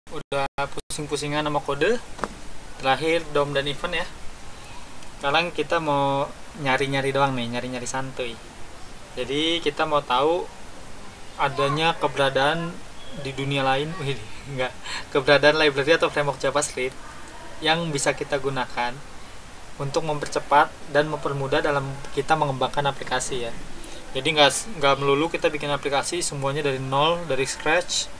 Udah pusing-pusingan sama kode, terakhir DOM dan event ya. Sekarang kita mau nyari-nyari doang nih, nyari-nyari santuy. Jadi kita mau tahu adanya keberadaan di dunia lain, enggak, keberadaan library atau framework JavaScript yang bisa kita gunakan untuk mempercepat dan mempermudah dalam kita mengembangkan aplikasi ya. Jadi nggak melulu kita bikin aplikasi semuanya dari nol, dari scratch.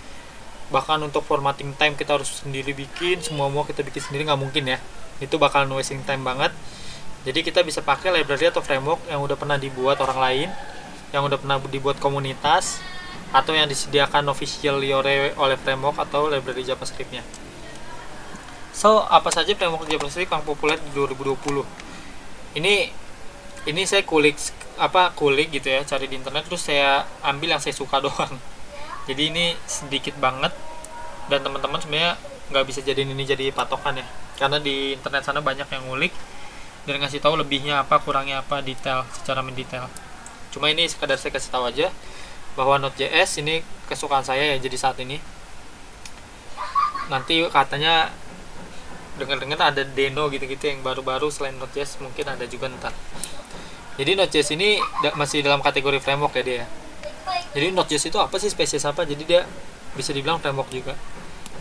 Bahkan untuk formatting time kita harus sendiri bikin, semua kita bikin sendiri, nggak mungkin ya. Itu bakalan wasting time banget. Jadi kita bisa pakai library atau framework yang udah pernah dibuat orang lain, yang udah pernah dibuat komunitas, atau yang disediakan officially oleh framework atau library JavaScript-nya. So, apa saja framework JavaScript yang populer di 2020? Ini saya kulik gitu ya, cari di internet, terus saya ambil yang saya suka doang. Jadi ini sedikit banget, dan teman-teman sebenarnya nggak bisa jadiin ini jadi patokan ya, karena di internet sana banyak yang ngulik dan ngasih tahu lebihnya apa, kurangnya apa, detail, secara mendetail. Cuma ini sekadar saya kasih tahu aja bahwa Node.js ini kesukaan saya ya, jadi saat ini. Nanti katanya dengar-dengar ada Deno gitu-gitu yang baru-baru selain Node.js, mungkin ada juga ntar. Jadi Node.js ini masih dalam kategori framework ya dia. Jadi Node.js itu apa sih, spesies apa? Jadi dia bisa dibilang framework juga.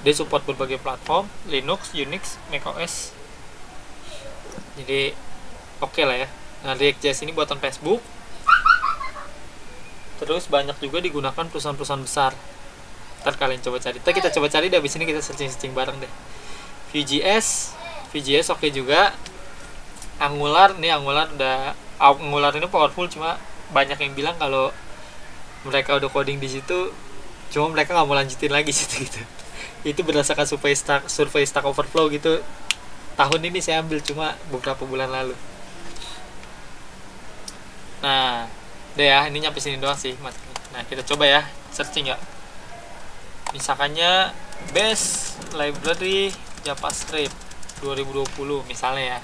Dia support berbagai platform, Linux, Unix, macOS. Jadi oke lah ya. Nah, React.js ini buatan Facebook. Terus banyak juga digunakan perusahaan-perusahaan besar. Ntar kalian coba cari. Kita coba cari deh, abis ini kita searching bareng deh. Vue.js oke juga. Angular ini powerful, cuma banyak yang bilang kalau mereka udah coding di situ, cuma mereka nggak mau lanjutin lagi gitu. Itu berdasarkan survei Stack Overflow gitu. Tahun ini saya ambil cuma beberapa bulan lalu. Nah, udah ya, ini nyampe sini doang sih. Nah, kita coba ya, searching ya. Misalkannya best library JavaScript 2020 misalnya ya.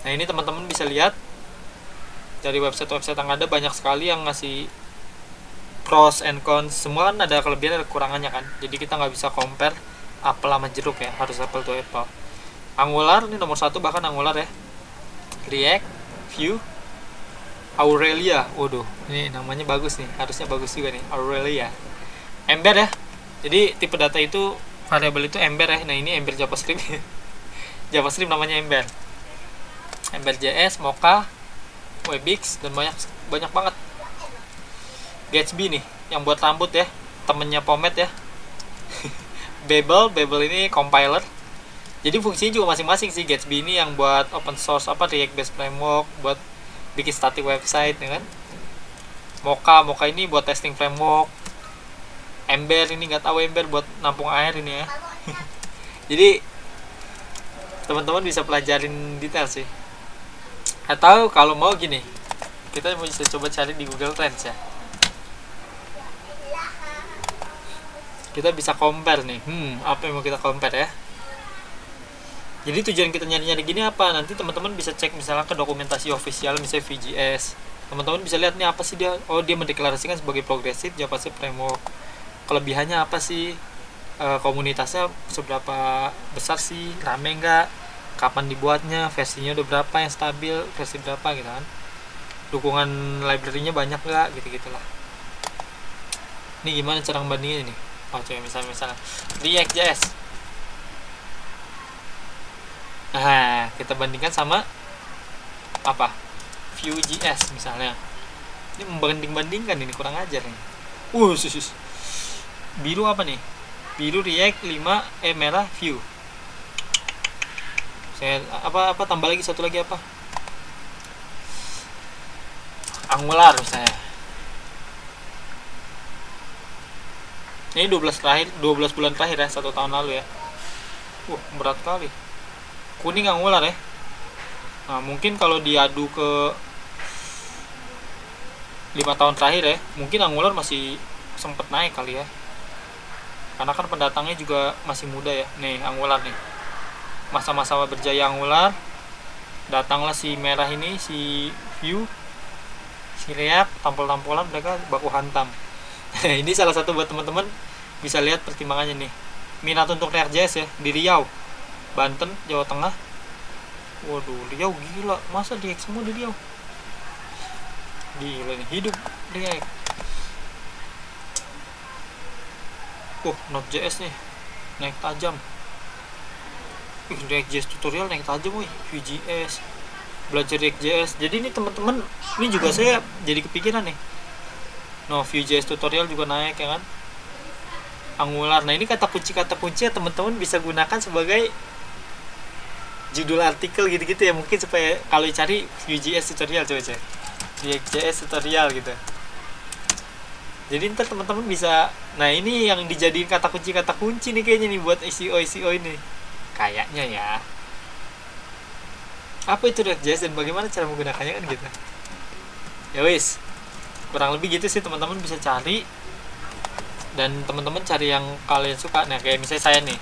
Nah, ini teman-teman bisa lihat dari website-website yang ada, banyak sekali yang ngasih pros and cons. Semua kan ada kelebihan dan kekurangannya kan. Jadi kita nggak bisa compare apel sama jeruk ya, harus apple to apple. Angular ini nomor 1 bahkan Angular ya. React, Vue, Aurelia. Waduh, ini namanya bagus nih, harusnya bagus juga nih, Aurelia. Ember ya. Jadi tipe data itu, variabel itu Ember ya. Nah, ini Ember JavaScript. JavaScript namanya Ember. Ember.js, Mocha, Webix, dan banyak banget. Gatsby nih, yang buat rambut ya, temennya Pomade ya. Babel ini compiler. Jadi fungsinya juga masing-masing sih. Gatsby ini yang buat open source React based framework, buat bikin static website ya kan. Mocha ini buat testing framework. Ember ini nggak tahu, Ember buat nampung air ini ya. Jadi teman-teman bisa pelajarin detail sih. Atau kalau mau gini, kita bisa coba cari di Google Trends ya. Kita bisa compare nih. Apa yang mau kita compare ya? Jadi tujuan kita nyari-nyari gini apa? Nanti teman-teman bisa cek misalnya ke dokumentasi official, misalnya Vue.js. Teman-teman bisa lihat nih apa sih dia. Oh, dia mendeklarasikan sebagai progressive JavaScript framework. Kelebihannya apa sih? Komunitasnya seberapa besar sih? Rame nggak? Kapan dibuatnya? Versinya udah berapa yang stabil? Versi berapa gitu kan? Dukungan library-nya banyak nggak? Gitu-gitulah. Ini gimana cara ngebandingin ini? Oh, coba misalnya React.js. Nah, kita bandingkan sama apa? Vue.js misalnya. Ini membanding-bandingkan, ini kurang ajar nih. Sus. Biru apa nih? Biru React 5, merah Vue. Saya apa tambah lagi satu lagi apa? Angular misalnya. Ini 12 bulan terakhir ya, 1 tahun lalu ya. Berat kali. Kuning Angular ya. Nah, mungkin kalau diadu ke 5 tahun terakhir ya, mungkin Angular masih sempet naik kali ya. Karena kan pendatangnya juga masih muda ya. Nih, Angular nih. Masa-masa berjaya Angular, datanglah si merah ini, si Vue, si React, tampol-tampolan mereka baku hantam. Ini salah satu buat teman-teman bisa lihat pertimbangannya nih. minat untuk React.js ya di Riau, Banten, Jawa Tengah. Waduh, Riau gila, masa React semua di Riau? Gila nih, hidup React. Node.js nih naik tajam. React.js tutorial naik tajam, wih. Vue.js, belajar React.js. Jadi ini teman-teman, ini juga saya jadi kepikiran nih. Vue.js tutorial juga naik ya kan. Angular. Nah, ini kata kunci ya teman-teman bisa gunakan sebagai judul artikel gitu-gitu ya, mungkin supaya kalau cari Vue.js tutorial, coba cek React.js tutorial gitu. Jadi ntar teman-teman bisa, nah ini yang dijadiin kata kunci nih kayaknya nih buat SEO ini kayaknya ya. Apa itu React.js dan bagaimana cara menggunakannya kan gitu ya. Wis, kurang lebih gitu sih, teman-teman bisa cari dan teman-teman cari yang kalian suka. Nah, kayak misalnya saya nih,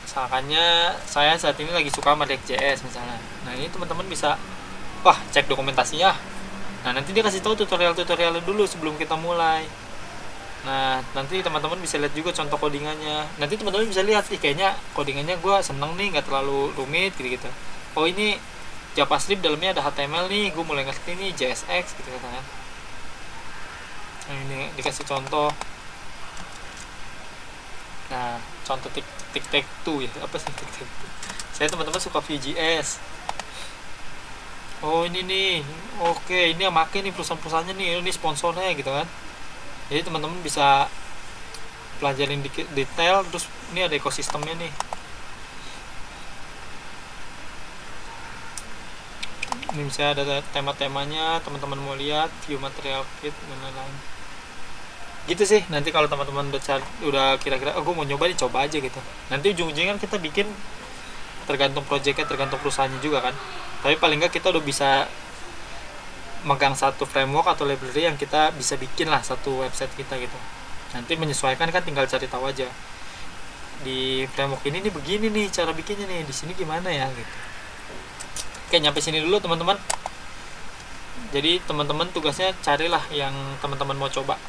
misalkannya saya saat ini lagi suka sama React.js misalnya. Nah, ini teman-teman bisa cek dokumentasinya. Nah, nanti dia kasih tahu tutorial-tutorialnya dulu sebelum kita mulai. Nah, nanti teman-teman bisa lihat juga contoh codingannya. Nanti teman-teman bisa lihat kayaknya codingannya gue seneng nih, nggak terlalu rumit gitu. Oh, ini JavaScript dalamnya ada HTML nih, gue mulai ngerti nih JSX gitu kan. Nah, ini dikasih contoh. Nah, contoh tic-tac-toe ya, apa sih tic-tac-toe? Saya teman-teman suka Vue.js. Oh, ini nih, oke, ini yang make nih perusahaan-perusahaannya nih, ini sponsornya gitu kan. Jadi teman-teman bisa pelajarin detail, terus ini ada ekosistemnya nih. Ini misalnya ada tema-temanya, teman-teman mau lihat view material kit dan lain-lain. Gitu sih. Nanti kalau teman-teman udah kira-kira gue mau nyoba, dicoba aja gitu. Nanti ujung-ujungnya kan kita bikin, tergantung projectnya, tergantung perusahaannya juga kan. Tapi paling nggak kita udah bisa megang satu framework atau library yang kita bisa bikin lah satu website kita gitu. Nanti menyesuaikan kan tinggal cari tahu aja. Di framework ini nih begini nih cara bikinnya nih, di sini gimana ya gitu. Oke, nyampe sini dulu teman-teman. Jadi teman-teman tugasnya carilah yang teman-teman mau coba.